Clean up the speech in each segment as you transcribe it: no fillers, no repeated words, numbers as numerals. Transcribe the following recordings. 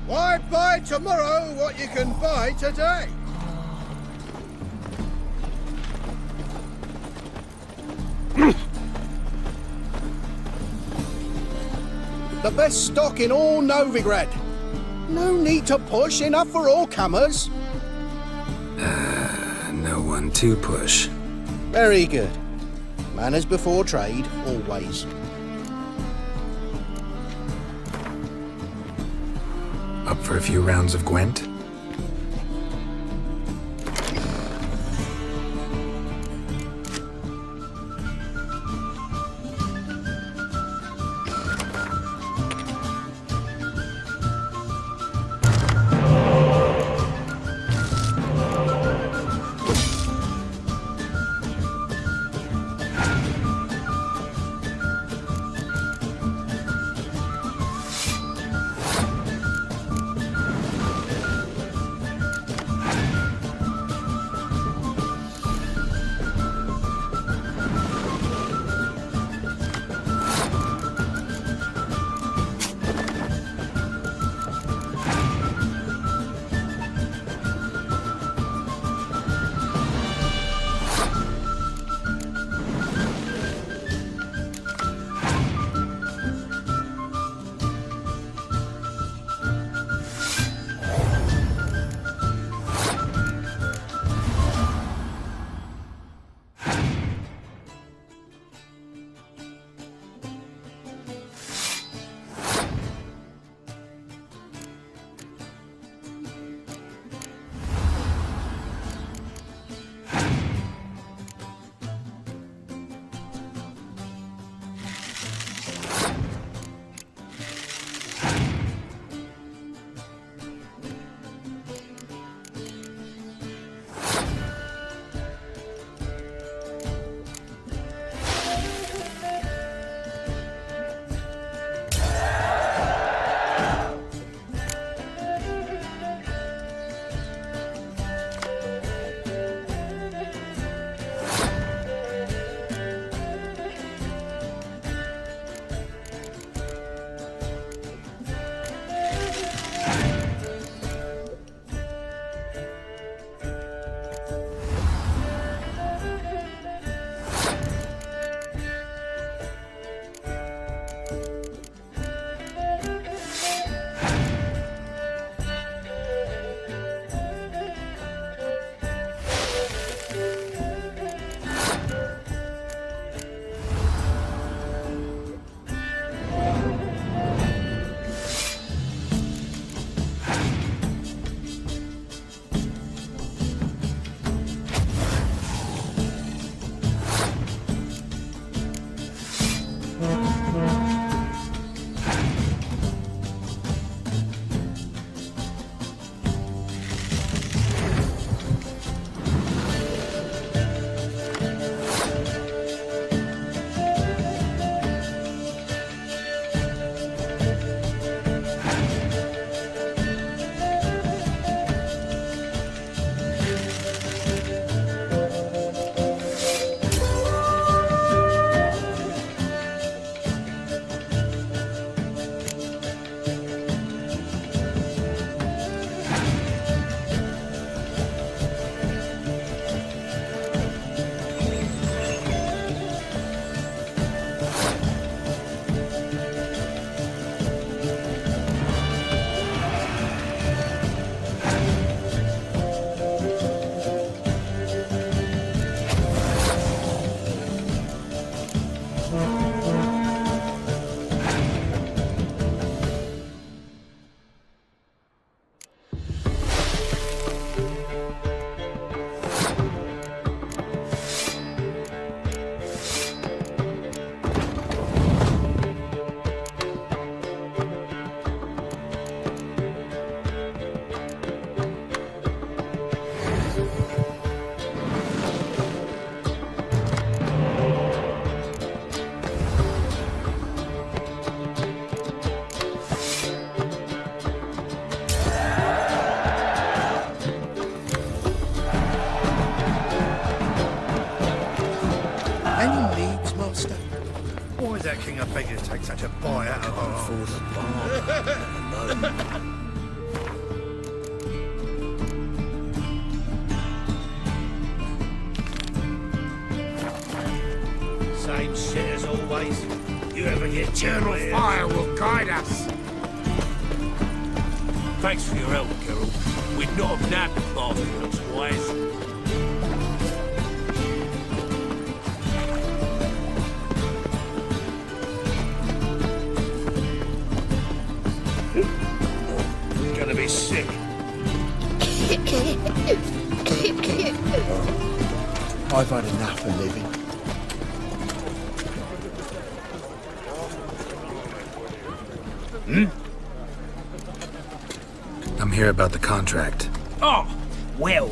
Why buy tomorrow what you can buy today? The best stock in all Novigrad. No need to push, enough for all comers. No one to push. Very good. Manners before trade, always. Up for a few rounds of Gwent? Why that king of beggars take such a bite out of our For the bar. place. You ever get Eternal fire will guide us. Thanks for your help, Carol. We'd not have nabbed the bastard otherwise. He's gonna be sick. I've had enough of living. I'm here about the contract. Oh, well,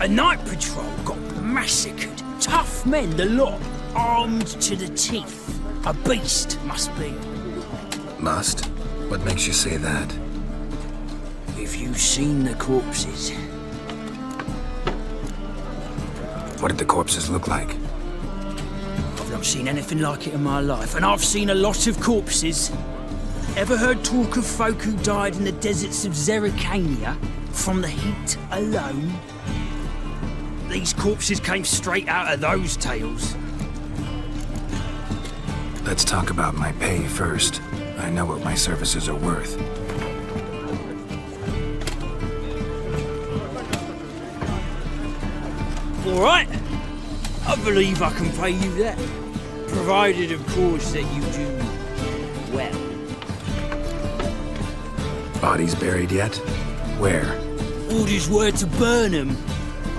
a night patrol got massacred. Tough men, the lot, armed to the teeth. A beast, must be. Must? What makes you say that? If you've seen the corpses. What did the corpses look like? I've not seen anything like it in my life, and I've seen a lot of corpses. Ever heard talk of folk who died in the deserts of Zerrikania from the heat alone? These corpses came straight out of those tales. Let's talk about my pay first. I know what my services are worth. All right. I believe I can pay you that. Provided, of course, that you do well. Bodies buried yet? Where? Orders were to burn them.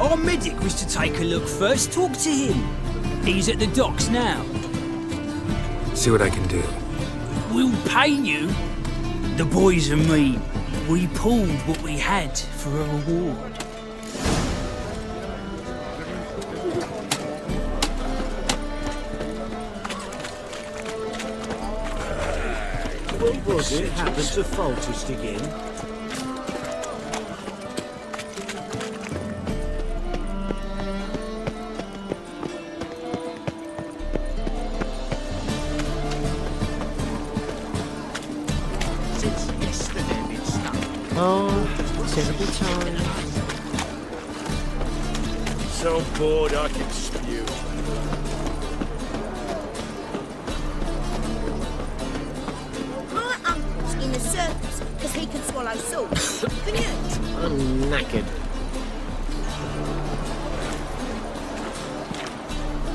Our medic was to take a look first. Talk to him. He's at the docks now. See what I can do. We'll pay you. The boys and me, we pulled what we had for a reward. What was it happened to Faltist again? Since yesterday been stuck. Oh, terrible time. So bored I can spew. My uncle's in the circus because he can swallow salt. Can you? I'm knackered.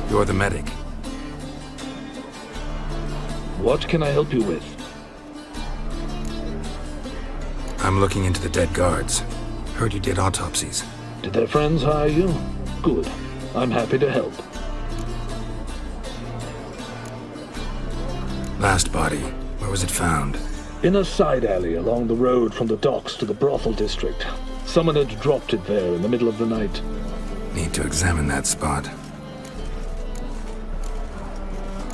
You're the medic. What can I help you with? I'm looking into the dead guards. Heard you did autopsies. Did their friends hire you? Good. I'm happy to help. Last body, where was it found? In a side alley along the road from the docks to the brothel district. Someone had dropped it there in the middle of the night. Need to examine that spot.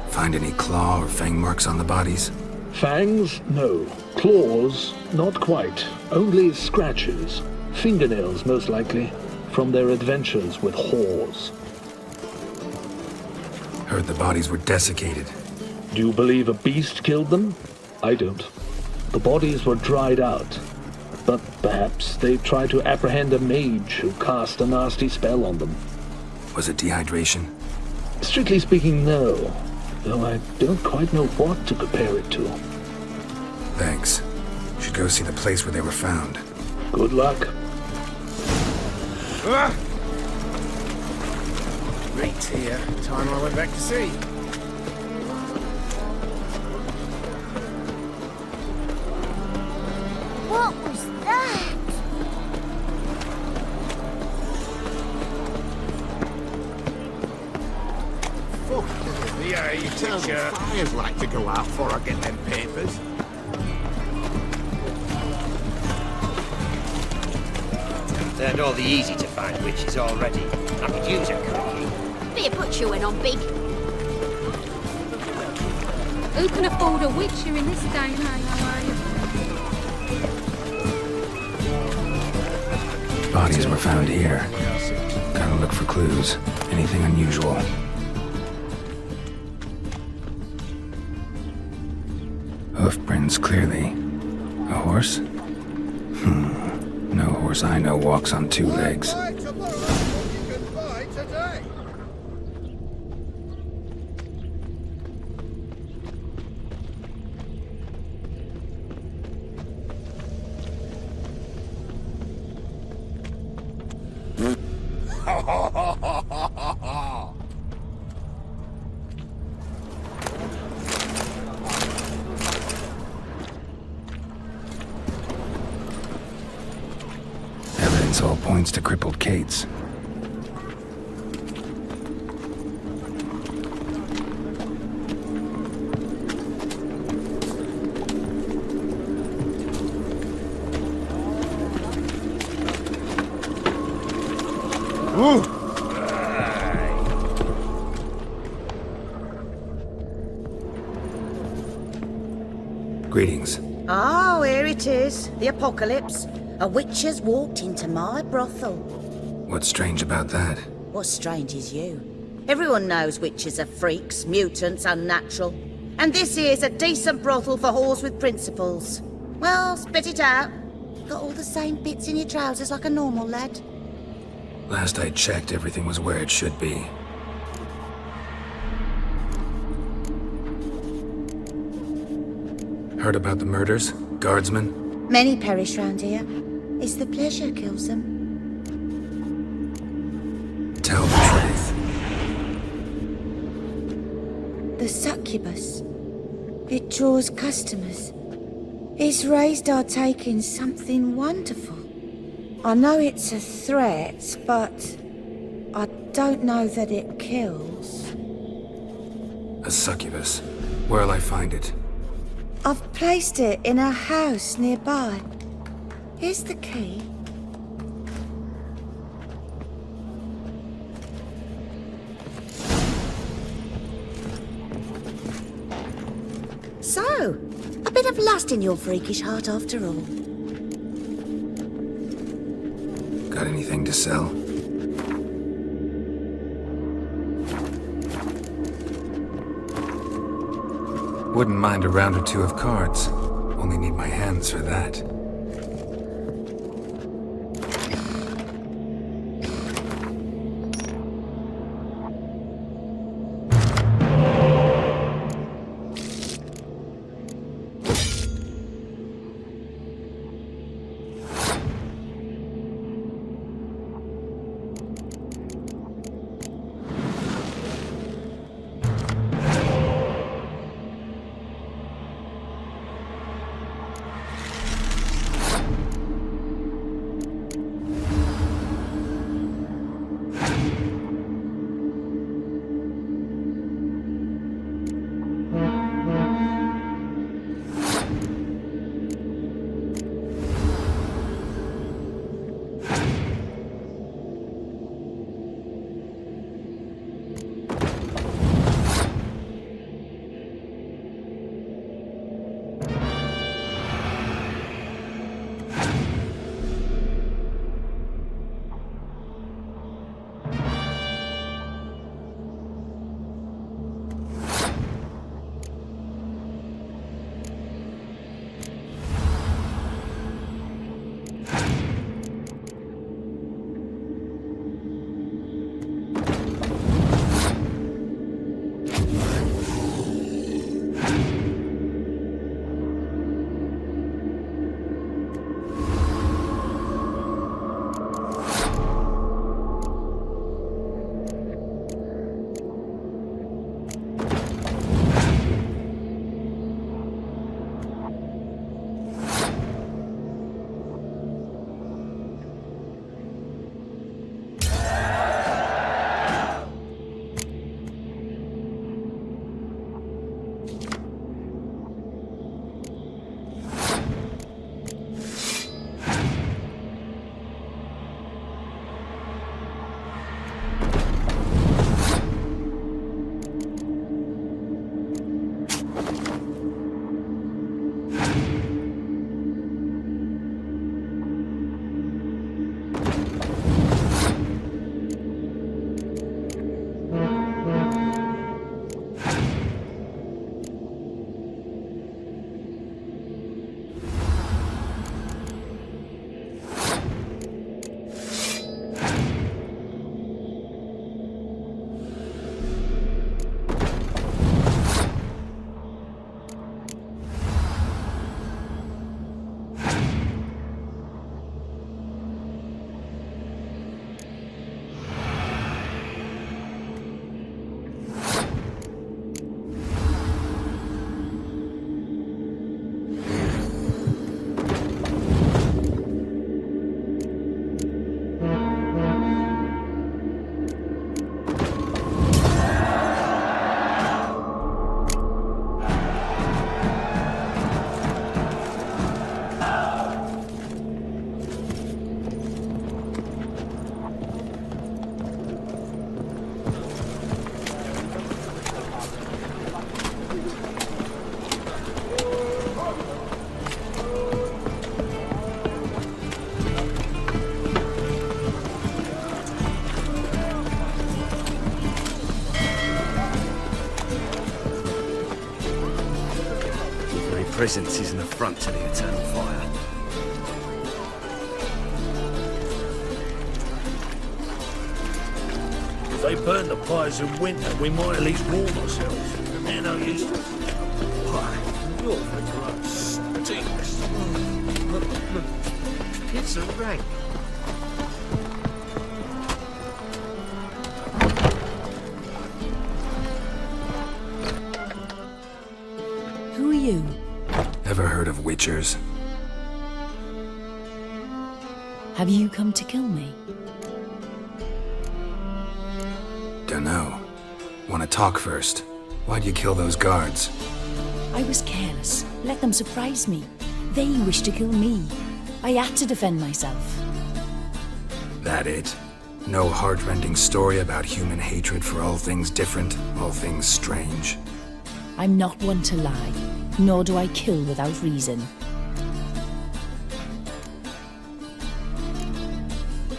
Find any claw or fang marks on the bodies? Fangs? No. Claws? Not quite. Only scratches. Fingernails, most likely. From their adventures with whores. Heard the bodies were desiccated. Do you believe a beast killed them? I don't. The bodies were dried out. But perhaps they tried to apprehend a mage who cast a nasty spell on them. Was it dehydration? Strictly speaking, no. Though I don't quite know what to compare it to. Thanks. Should go see the place where they were found. Good luck. Right here. Time I went back to sea. What was that? Fuck. Yeah, you eternal fires like to go out before I get them papers. Turned all the easy-to-find witches already. I could use a cookie. Better put you in on big. Who can afford a witcher in this day and age? Bodies were found here. Gotta look for clues. Anything unusual. Hoof prints clearly. A horse? No horse I know walks on two legs. Buy tomorrow what you can buy today. This all points to crippled Kate's. Greetings. Oh, here it is. The apocalypse. A witch has walked into my brothel. What's strange about that? What's strange is you. Everyone knows witches are freaks, mutants, unnatural. And this here's a decent brothel for whores with principles. Well, spit it out. Got all the same bits in your trousers like a normal lad. Last I checked, everything was where it should be. Heard about the murders? Guardsmen? Many perish round here. It's the pleasure kills them. Tell the truth. The succubus. It draws customers. It's raised our take in something wonderful. I know it's a threat, but I don't know that it kills. A succubus. Where'll I find it? I've placed it in a house nearby. Here's the key. So, a bit of lust in your freakish heart after all. Got anything to sell? Wouldn't mind a round or two of cards. Only need my hands for that. presence is an affront to the eternal fire. If they burn the pyres in winter, we might at least warm ourselves. They're no use to us. Why, your blood stinks. It's a rank. Who are you? Ever heard of witchers? Have you come to kill me? Dunno. Wanna talk first? Why'd you kill those guards? I was careless. Let them surprise me. They wished to kill me. I had to defend myself. That it? No heart-rending story about human hatred for all things different, all things strange? I'm not one to lie, nor do I kill without reason.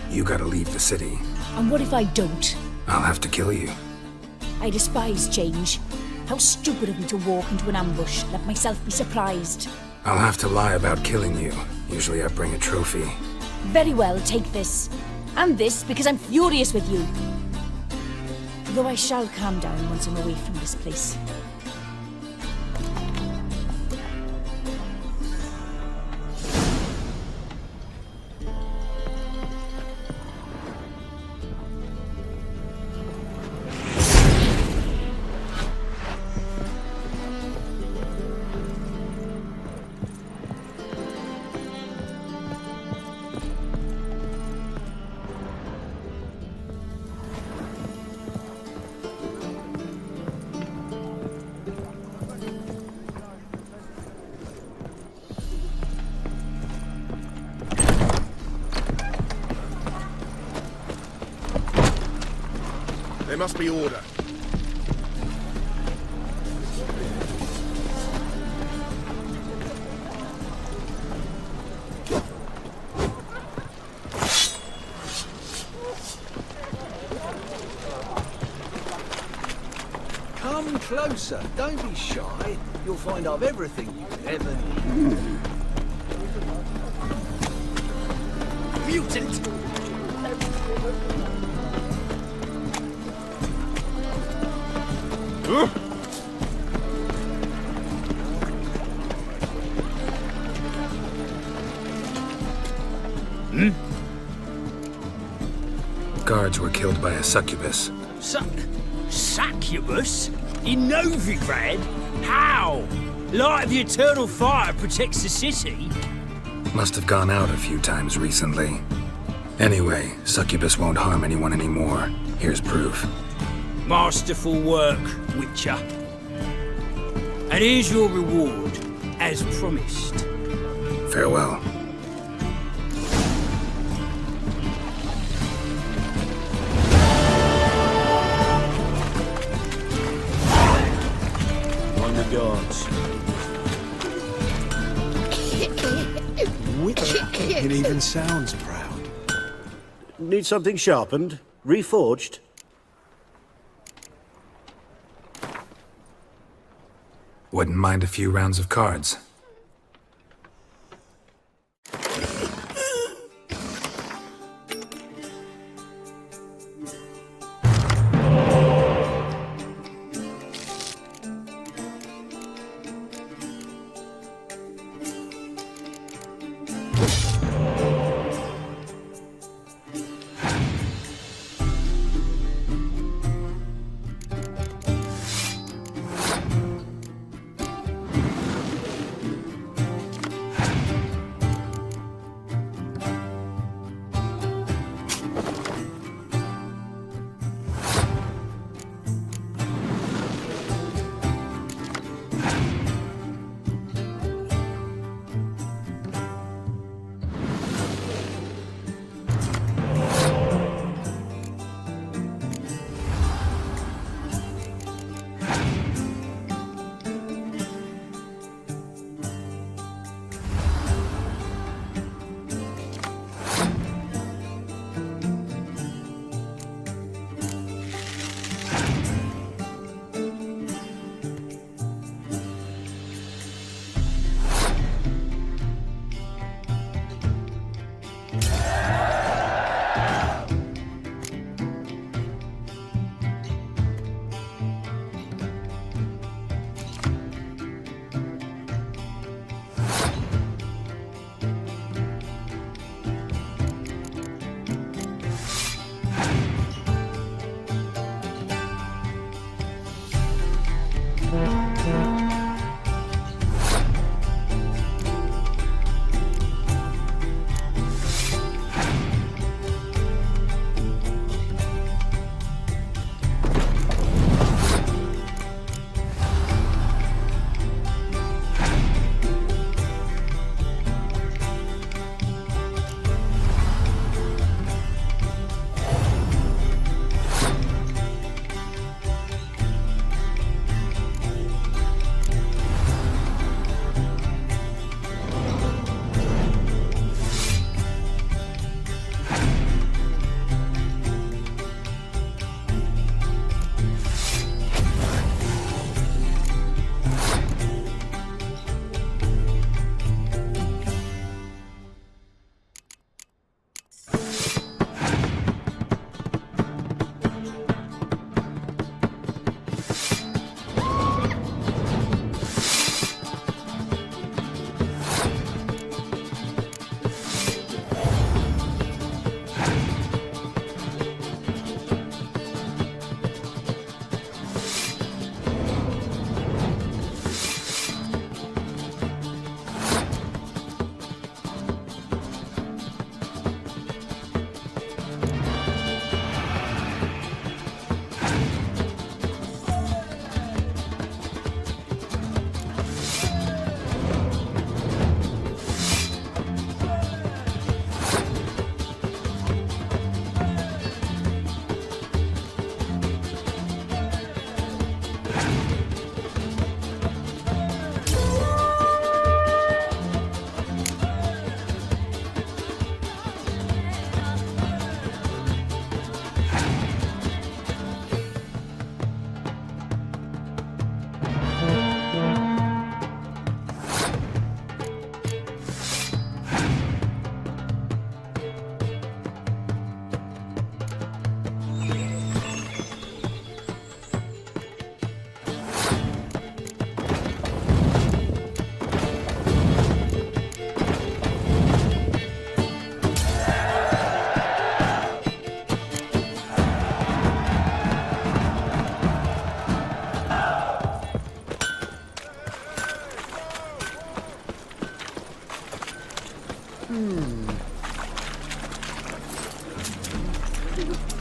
You gotta leave the city. And what if I don't? I'll have to kill you. I despise change. How stupid of me to walk into an ambush, let myself be surprised. I'll have to lie about killing you. Usually I bring a trophy. Very well, take this. And this, because I'm furious with you. Though I shall calm down once I'm away from this place. There must be order. Come closer, don't be shy. You'll find I've everything you could ever need. Mutant! Guards were killed by a succubus. Succubus? In Novigrad? How? Light of the eternal fire protects the city? Must have gone out a few times recently. Anyway, succubus won't harm anyone anymore. Here's proof. Masterful work, Witcher. And here's your reward, as promised. Farewell. On the guards. Witcher. It even sounds proud. Need something sharpened? Reforged? Wouldn't mind a few rounds of cards.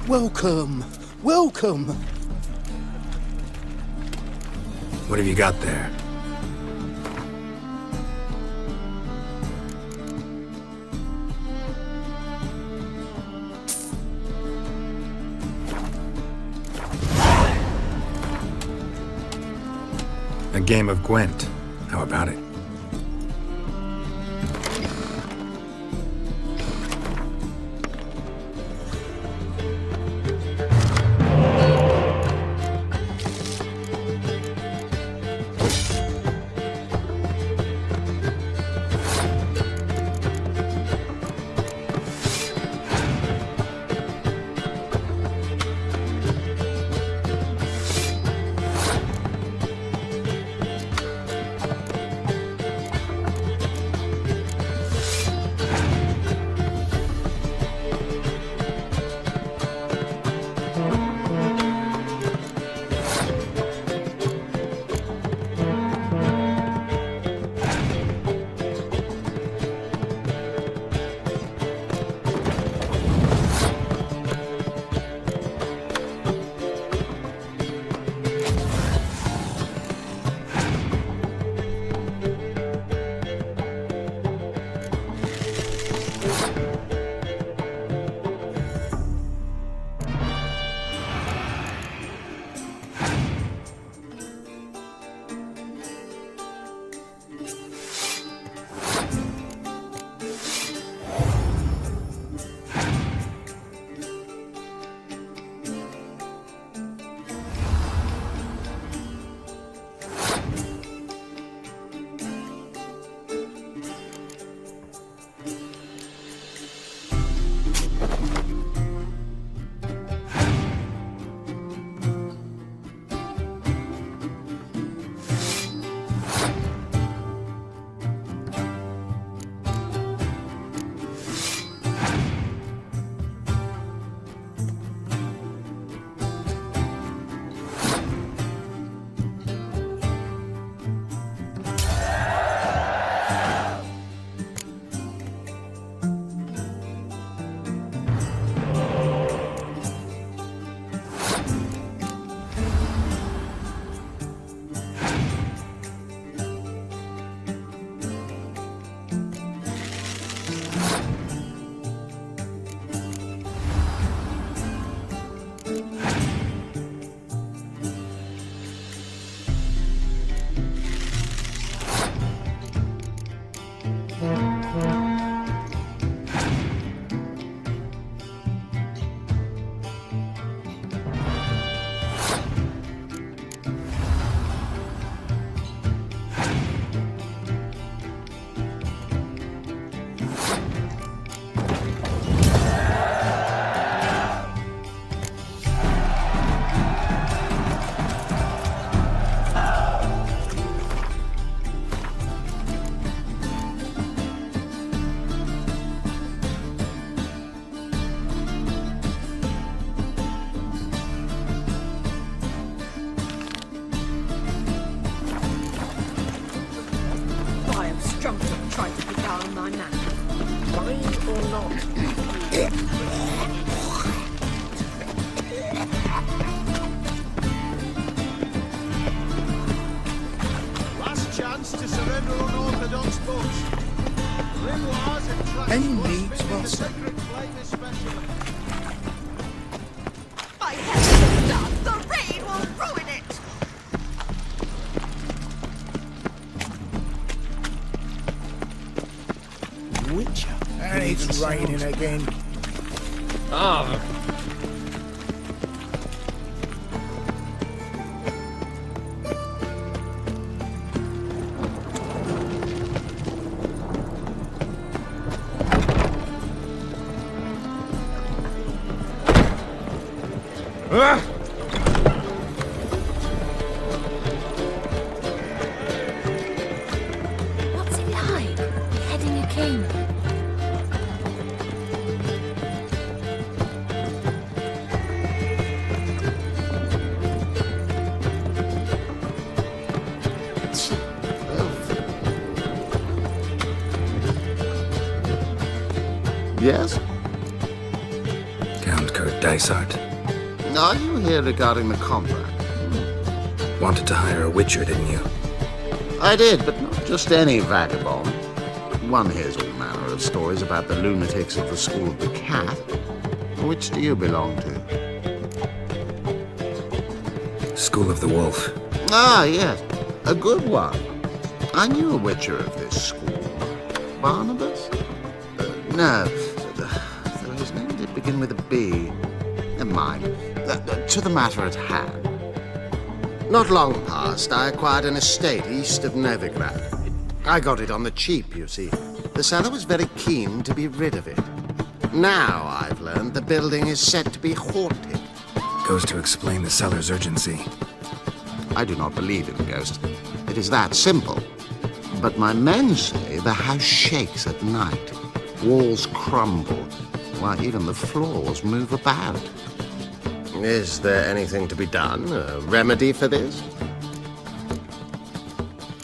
Welcome. Welcome. What have you got there? A game of Gwent. How about it? Any needs, Wilson? My heavens, done! The rain will ruin it! Witcher? And it's raining again. Ah. What's it like, beheading a king? Yes? Count Kurt Dysart. Are you here regarding the contract? Wanted to hire a witcher, didn't you? I did, but not just any vagabond. One hears all manner of stories about the lunatics of the School of the Cat. Which do you belong to? School of the Wolf. Ah, yes. A good one. I knew a witcher of this school. Barnabas? No. Though his name did begin with a B. Never mind. To the matter at hand. Not long past, I acquired an estate east of Novigrad. I got it on the cheap, you see. The seller was very keen to be rid of it. Now, I've learned the building is said to be haunted. Goes to explain the seller's urgency. I do not believe in ghosts. It is that simple. But my men say the house shakes at night. Walls crumble. Why, even the floors move about. Is there anything to be done? A remedy for this?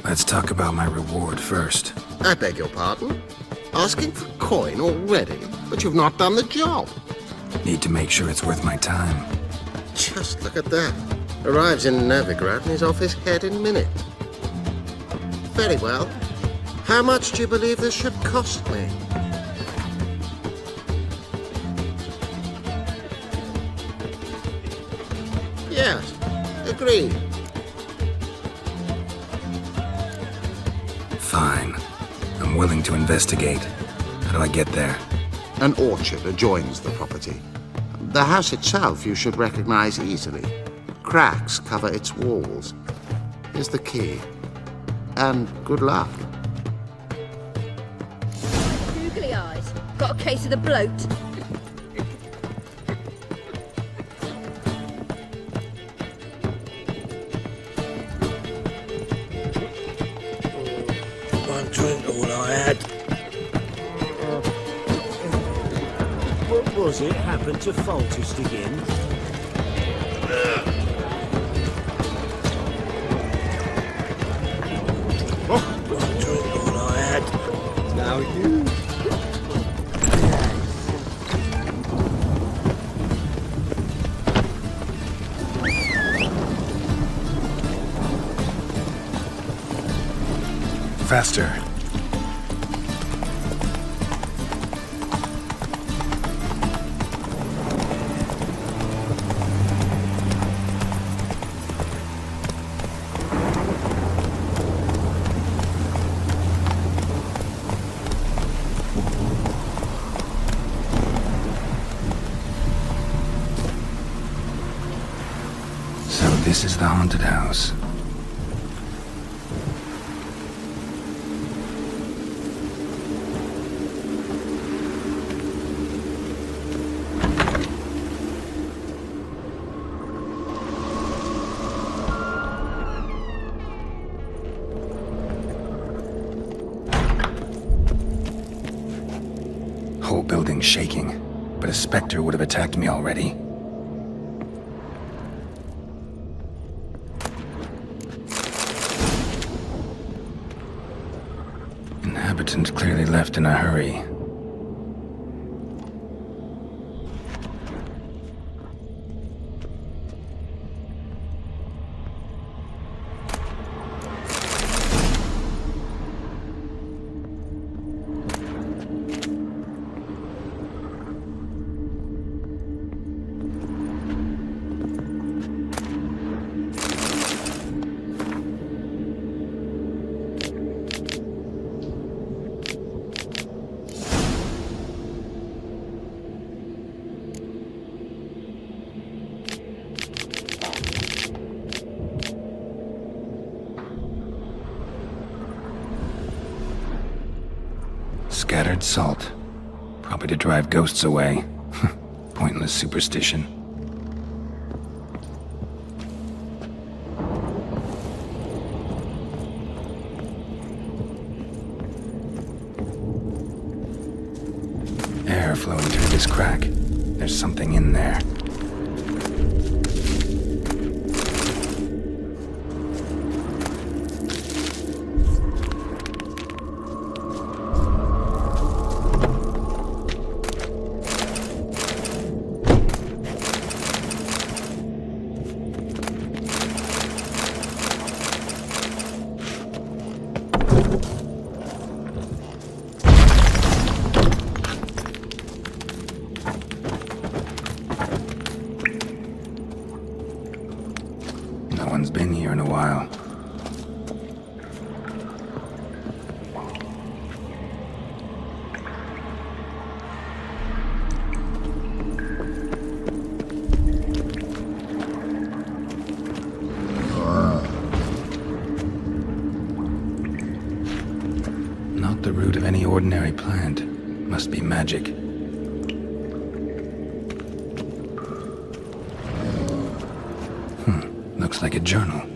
Let's talk about my reward first. I beg your pardon? Asking for coin already? But you've not done the job. Need to make sure it's worth my time. Just look at that. Arrives in Novigrad and is off his head in minutes. Very well. How much do you believe this should cost me? Yes, agreed. Fine. I'm willing to investigate. How do I get there? An orchard adjoins the property. The house itself you should recognize easily. Cracks cover its walls. Here's the key. And good luck. Googly eyes. Got a case of the bloat. One drink all I had. What was it happened to Faltist again? One drink all I had. Now you. Faster. So this is the haunted house. Whole building shaking, but a specter would have attacked me already. Inhabitant clearly left in a hurry. Scattered salt. Probably to drive ghosts away. Pointless superstition. Air flowing through this crack. There's something in there. while. Not the root of any ordinary plant. Must be magic. Looks like a journal. An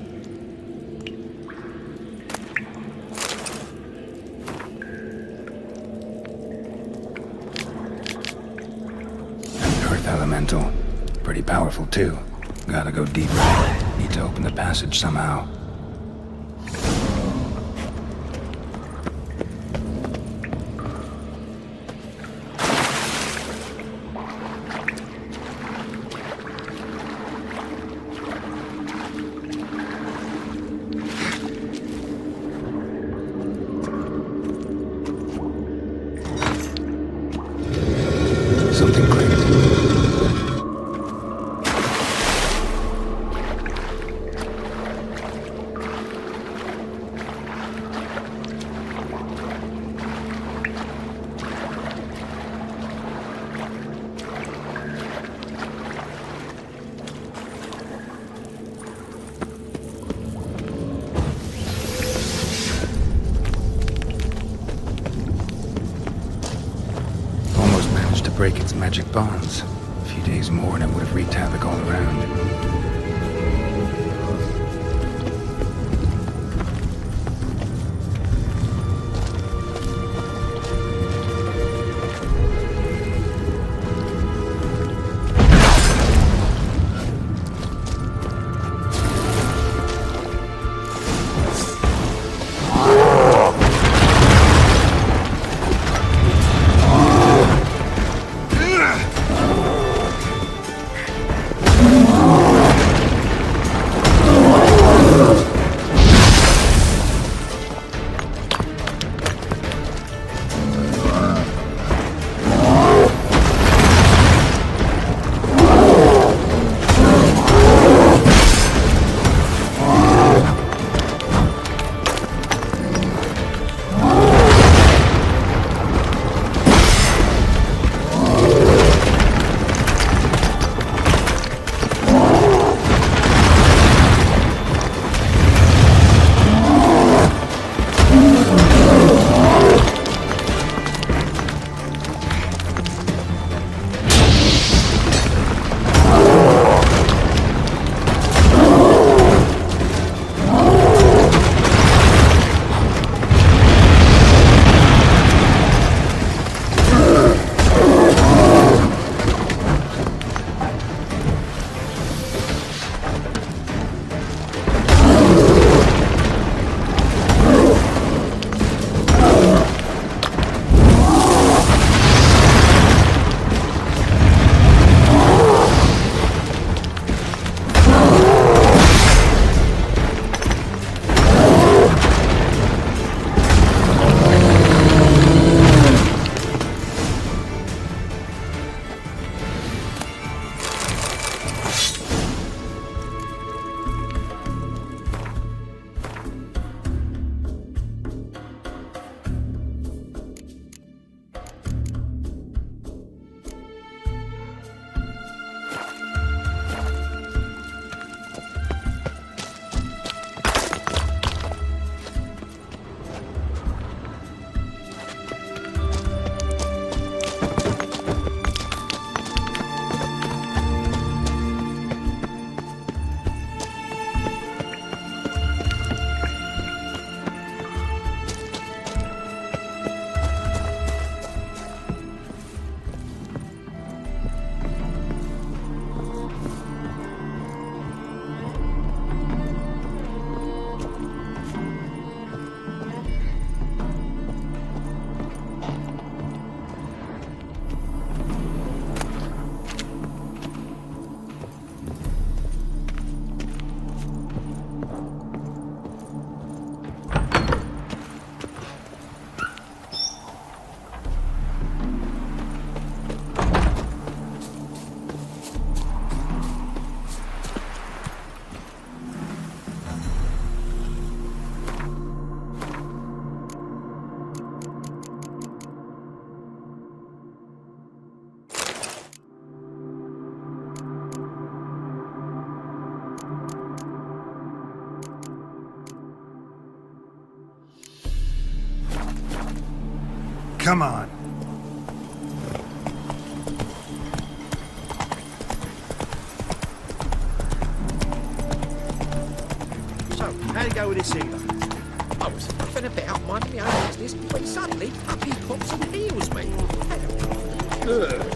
earth elemental. Pretty powerful too. Gotta go deeper. Need to open the passage somehow. Something clicked. Break its magic bonds. A few days more and it would have wreaked havoc all around. Come on. So, how'd it go with this healer? I was huffing about minding my own business when suddenly up he pops and heals me. Ugh.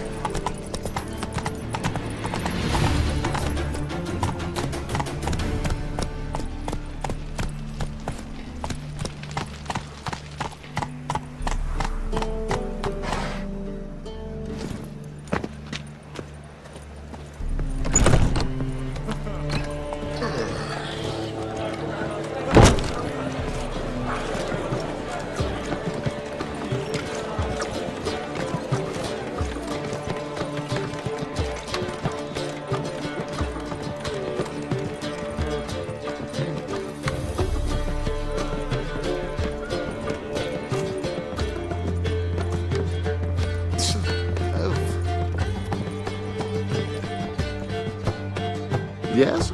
Yes?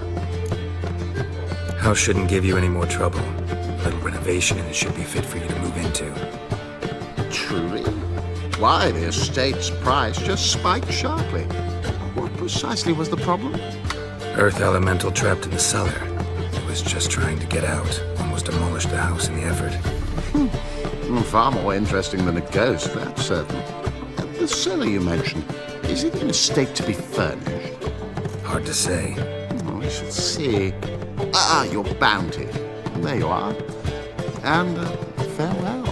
House shouldn't give you any more trouble. A little renovation and it should be fit for you to move into. Truly? Why, the estate's price just spiked sharply. What precisely was the problem? Earth elemental trapped in the cellar. It was just trying to get out. Almost demolished the house in the effort. Far more interesting than a ghost, that's certain. The cellar you mentioned, is it in a state to be furnished? Hard to say. We shall see. Your bounty. There you are. And farewell.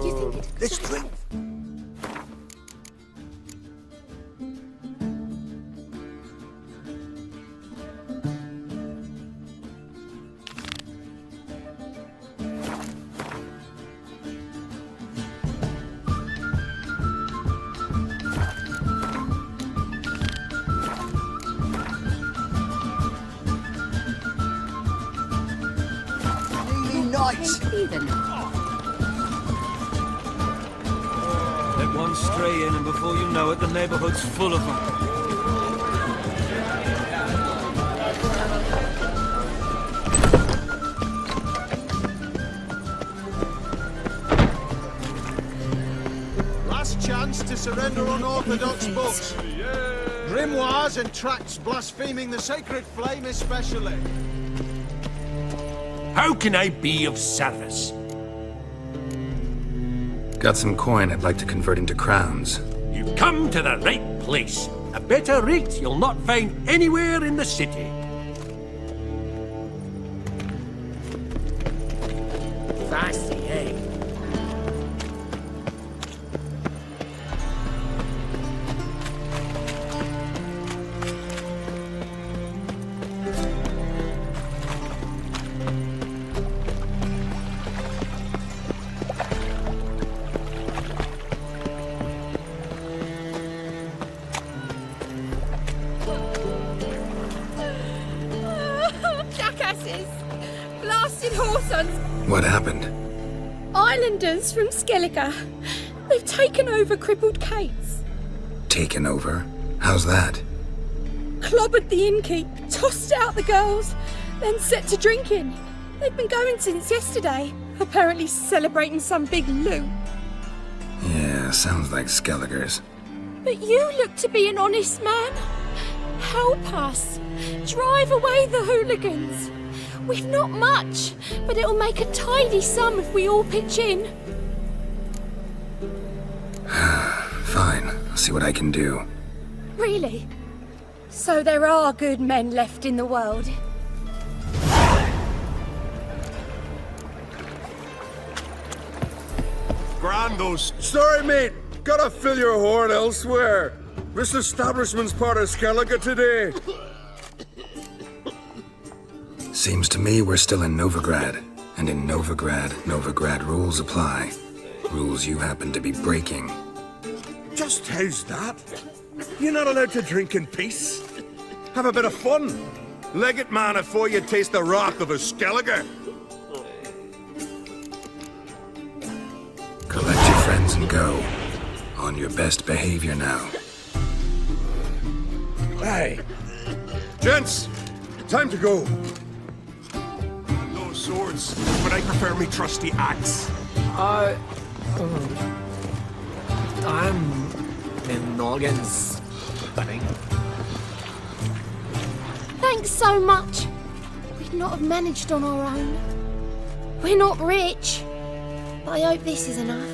Do you think it could Let's drink. Nice. Let one stray in, and before you know it, the neighborhood's full of them. Last chance to surrender unorthodox books. Grimoires and tracts blaspheming the sacred flame especially. How can I be of service? Got some coin I'd like to convert into crowns. You've come to the right place. A better rate you'll not find anywhere in the city. Fancy, eh? Jackasses! Blasted horsons! What happened? Islanders from Skellige. They've taken over crippled Kate's. Taken over? How's that? Clobbered the innkeep, tossed out the girls, then set to drinking. They've been going since yesterday, apparently celebrating some big loot. Yeah, sounds like Skellige's. But you look to be an honest man. Help us. Drive away the hooligans. We've not much, but it'll make a tidy sum if we all pitch in. Fine, I'll see what I can do. Really? So there are good men left in the world? Brandos. Sorry, mate. Gotta fill your horn elsewhere. This establishment's part of Skellige today. Seems to me we're still in Novigrad. And in Novigrad rules apply. Rules you happen to be breaking. Just how's that? You're not allowed to drink in peace? Have a bit of fun. Leg it, man, before you taste the wrath of a Skellige. Collect weapons and go. On your best behavior now. Hey! Gents! Time to go! No swords, but I prefer me trusty axe. I'm in Noggins, buddy. Thanks so much. We'd not have managed on our own. We're not rich, but I hope this is enough.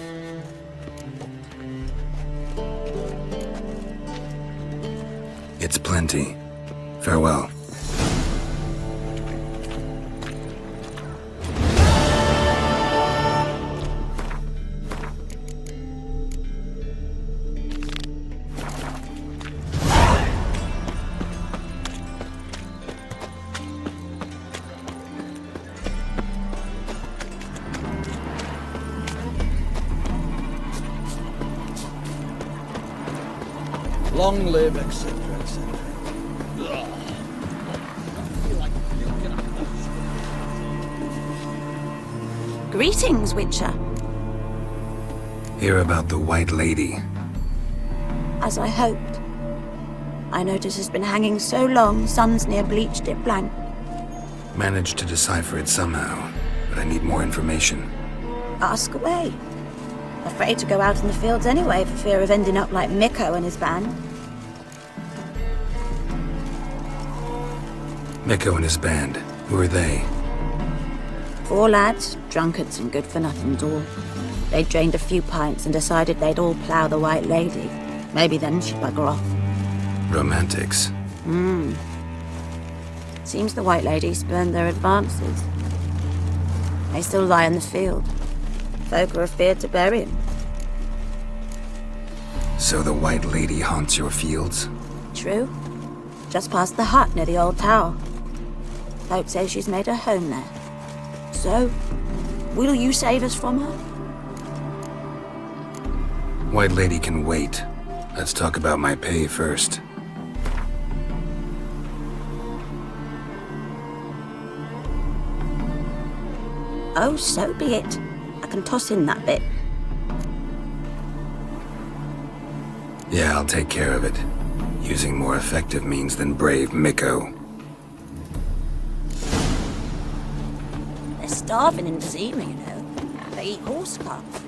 It's plenty. Farewell. Long live, etc., etc. Greetings, Witcher. Hear about the White Lady. As I hoped. I notice it's been hanging so long, sun's near bleached it blank. Managed to decipher it somehow, but I need more information. Ask away. Afraid to go out in the fields anyway for fear of ending up like Mikko and his band. Mikko and his band. Who are they? 4 lads, drunkards and good-for-nothings all. They drained a few pints and decided they'd all plough the White Lady. Maybe then she'd bugger off. Romantics. Seems the White Lady spurned their advances. They still lie in the field. Folk are afeard to bury him. So the White Lady haunts your fields? True. Just past the hut near the old tower. Folk say she's made her home there. So, will you save us from her? White Lady can wait. Let's talk about my pay first. Oh, so be it. I can toss in that bit. Yeah, I'll take care of it. Using more effective means than brave Mikko. They're starving in Vizima, you know. They eat horse carcasses.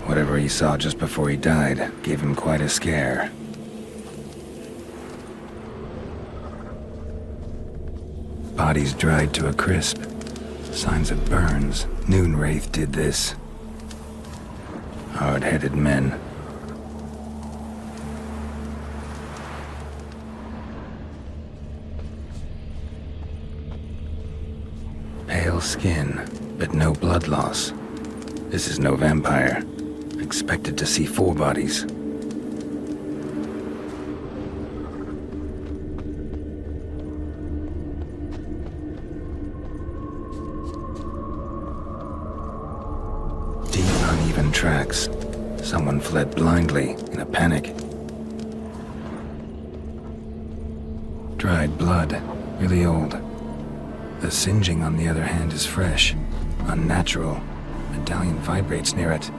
Whatever he saw just before he died gave him quite a scare. Bodies dried to a crisp. Signs of burns. Noonwraith did this. Hard-headed men. Pale skin, but no blood loss. This is no vampire. Expected to see 4 bodies. Deep, uneven tracks. Someone fled blindly, in a panic. Dried blood, really old. The singeing, on the other hand, is fresh, unnatural. Medallion vibrates near it.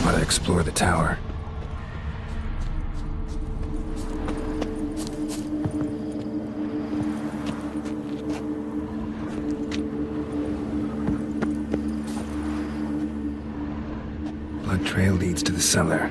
Gotta explore the tower. Blood trail leads to the cellar.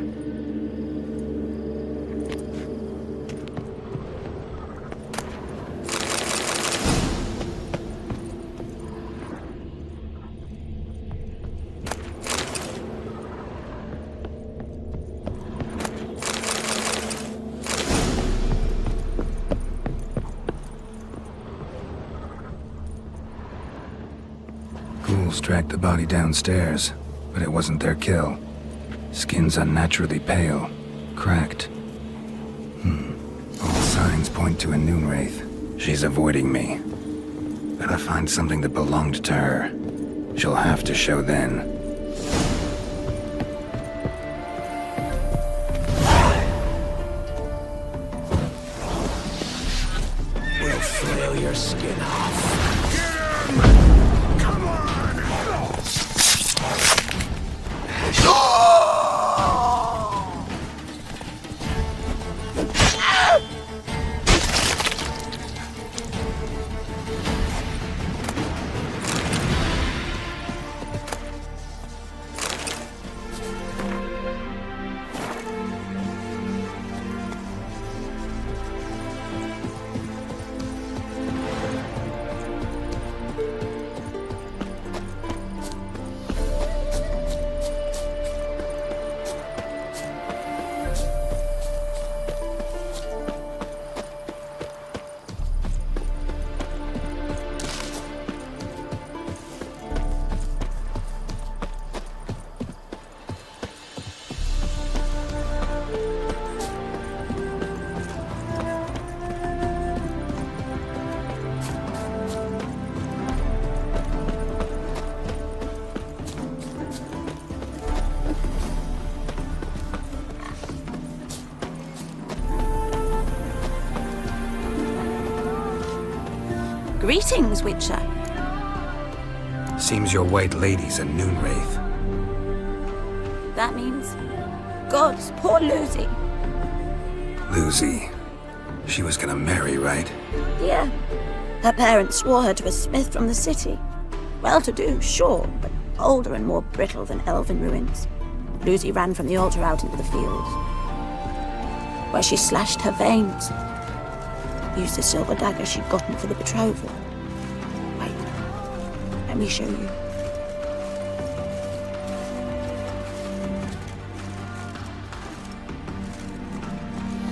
wolves dragged the body downstairs, but it wasn't their kill. Skin's unnaturally pale, cracked. All signs point to a Noonwraith. She's avoiding me. Gotta find something that belonged to her. She'll have to show then. We'll flail your skin off. Greetings, Witcher. Seems your white lady's a Noonwraith. That means... Gods, poor Lucy. Lucy. She was gonna marry, right? Yeah. Her parents swore her to a smith from the city. Well-to-do, sure, but older and more brittle than elven ruins. Lucy ran from the altar out into the fields, where she slashed her veins. Used the silver dagger she'd gotten for the betrothal. Wait, let me show you.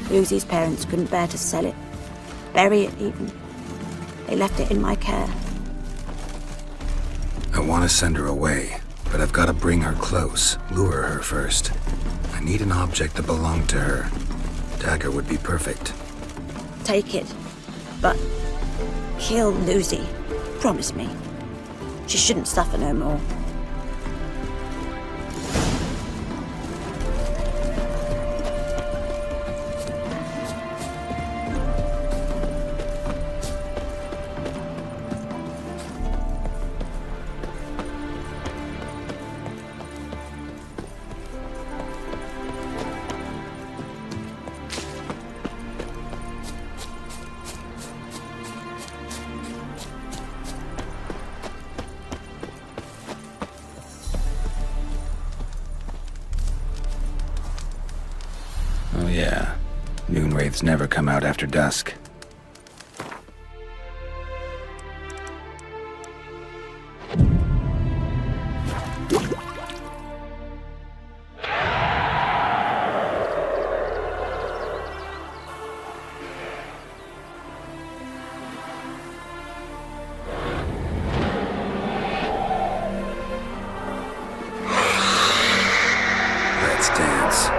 Lucy's parents couldn't bear to sell it, bury it even. They left it in my care. I want to send her away, but I've got to bring her close, lure her first. I need an object that belonged to her. Dagger would be perfect. Take it, but kill Lucy. Promise me. She shouldn't suffer no more. Oh yeah, Noonwraiths never come out after dusk. Let's dance.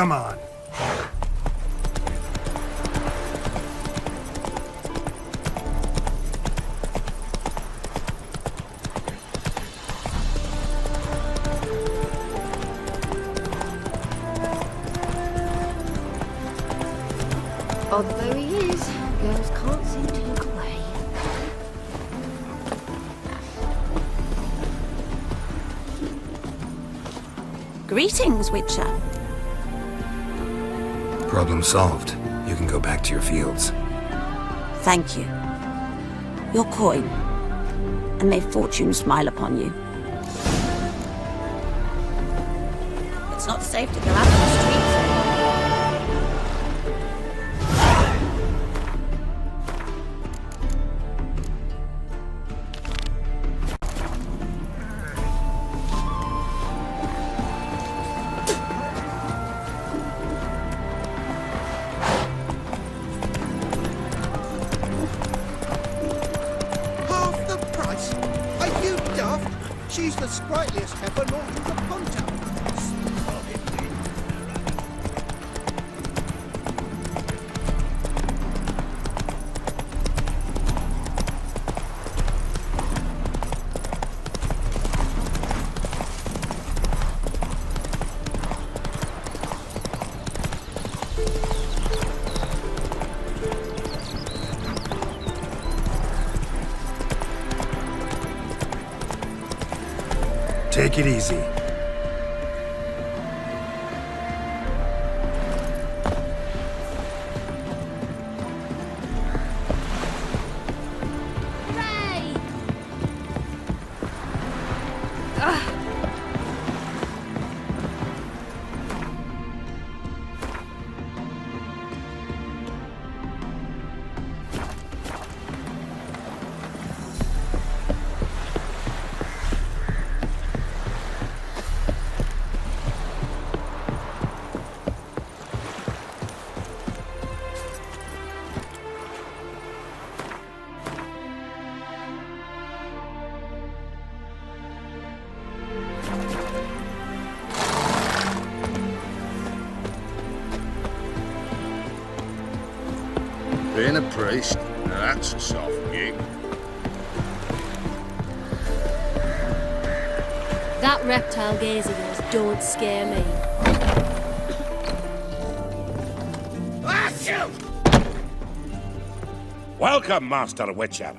Come on. Odd though he is, girls can't seem to look away. Greetings, Witcher. Problem solved. You can go back to your fields. Thank you. Your coin. And may fortune smile upon you. It's not safe to go out on the streets anymore. Half the price? Are you daft? She's the sprightliest heifer north of the Ponto. Take it easy. Hooray! Being a priest, now that's a soft gig. That reptile gaze of yours don't scare me. Welcome, Master Witcher.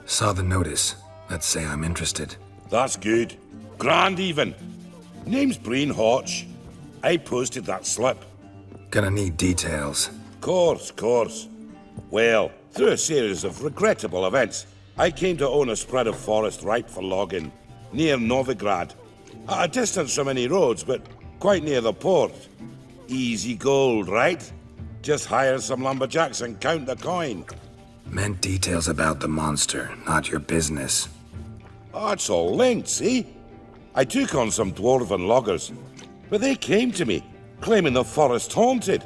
Saw the notice. Let's say I'm interested. That's good. Grand even. Name's Breen Hotch. I posted that slip. Gonna need details. Course. Well, through a series of regrettable events, I came to own a spread of forest ripe for logging, near Novigrad. At a distance from any roads, but quite near the port. Easy gold, right? Just hire some lumberjacks and count the coin. Meant details about the monster, not your business. Oh, it's all linked, see? I took on some dwarven loggers, but they came to me, claiming the forest haunted.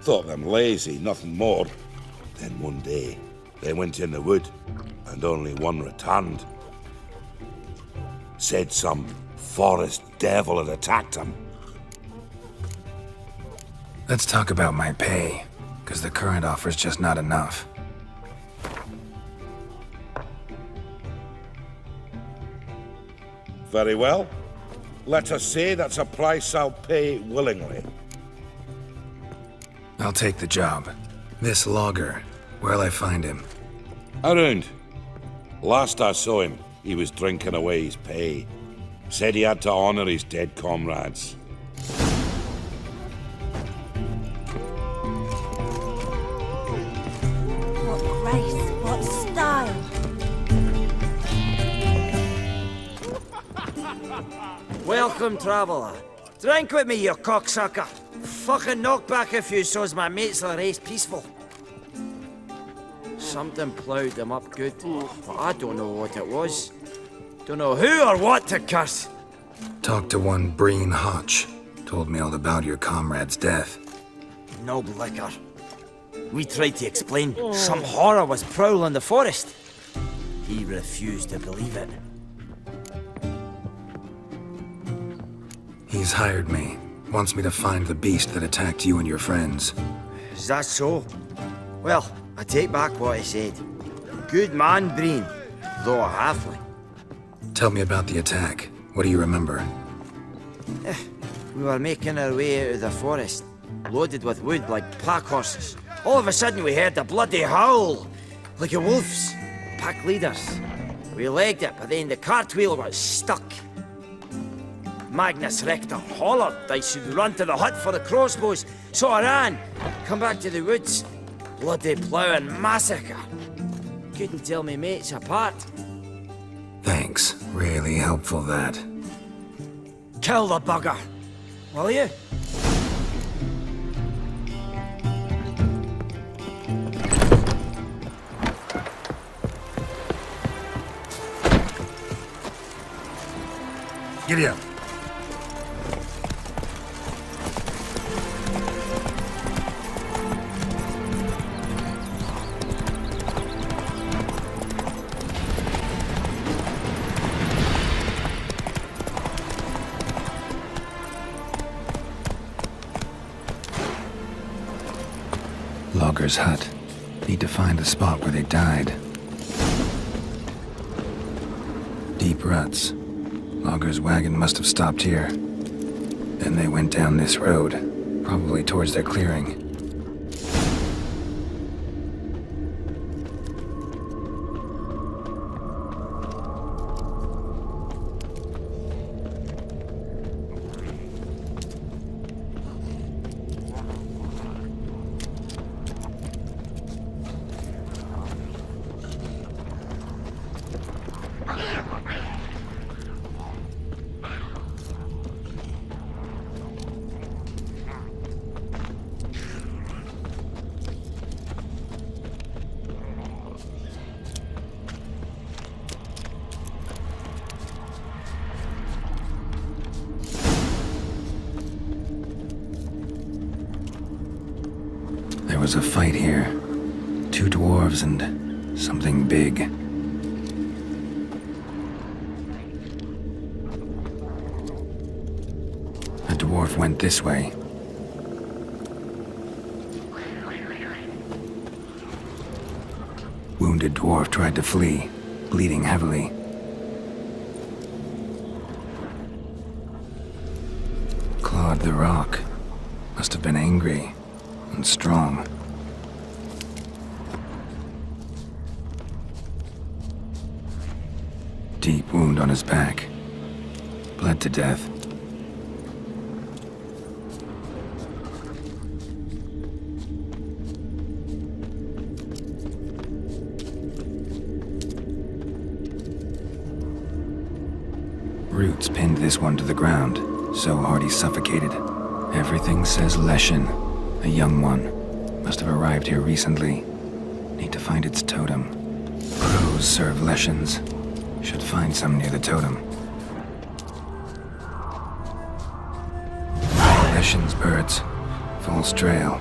Thought them lazy, nothing more. Then one day, they went in the wood, and only one returned. Said some forest devil had attacked them. Let's talk about my pay, because the current offer's just not enough. Very well. Let us say that's a price I'll pay willingly. I'll take the job. This logger, where'll I find him? Around. Last I saw him, he was drinking away his pay. Said he had to honor his dead comrades. What grace, what style. Welcome, traveller. Drink with me, you cocksucker. Fucking knock back a few so's my mates will race peaceful. Something ploughed them up good, but I don't know what it was. Don't know who or what to curse. Talked to one Breen Hotch. Told me all about your comrade's death. No liquor. We tried to explain some horror was prowling the forest. He refused to believe it. He's hired me. Wants me to find the beast that attacked you and your friends. Is that so? Well, I take back what I said. Good man, Breen, though a halfling. Tell me about the attack. What do you remember? We were making our way out of the forest, loaded with wood like pack horses. All of a sudden we heard a bloody howl, like a wolf's. Pack leaders. We legged it, but then the cartwheel was stuck. Magnus Rector hollered I should run to the hut for the crossbows, so I ran. Come back to the woods. Bloody ploughing massacre. Couldn't tell me mates apart. Thanks. Really helpful, that. Kill the bugger, will you? Giddy up. Logger's hut. Need to find the spot where they died. Deep ruts. Logger's wagon must have stopped here. Then they went down this road, probably towards their clearing. There was a fight here. 2 dwarves and something big. A dwarf went this way. Wounded dwarf tried to flee, bleeding heavily. Clawed the rock. Must have been angry and strong. Deep wound on his back. Bled to death. Roots pinned this one to the ground, so hard he suffocated. Everything says Leshen, a young one. Must have arrived here recently. Need to find its totem. Crows serve Leshens. Should find some near the totem. Leshen's birds. False trail.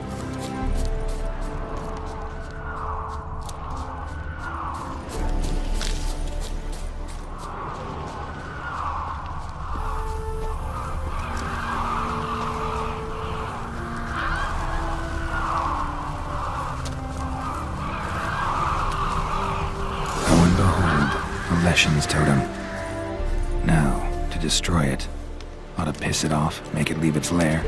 Leshen's totem. Now, to destroy it. Ought to piss it off, make it leave its lair.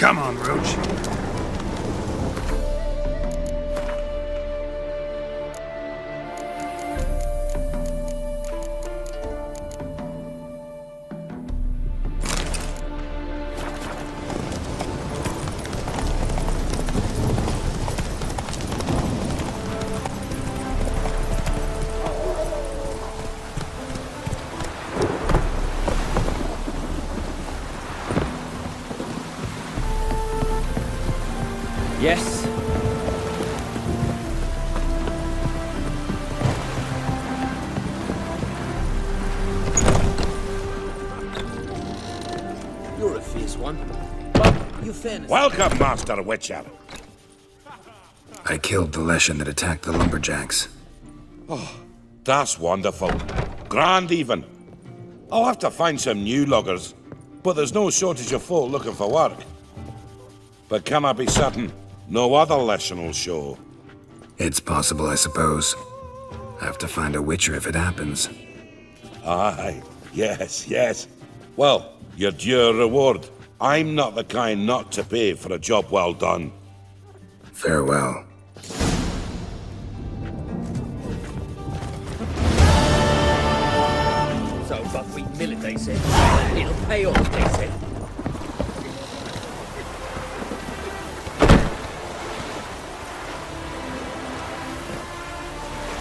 Come on, Roach. Yes. You're a fierce one. But you're fairness. Welcome, Master Witcher. I killed the Leshen that attacked the lumberjacks. Oh, that's wonderful. Grand even. I'll have to find some new loggers, but there's no shortage of folk looking for work. But can I be certain no other Leshen will show? It's possible, I suppose. I have to find a Witcher if it happens. Aye, yes. Well, you're due a reward. I'm not the kind not to pay for a job well done. Farewell. So buckwheat millet, they said. It'll pay off, they said.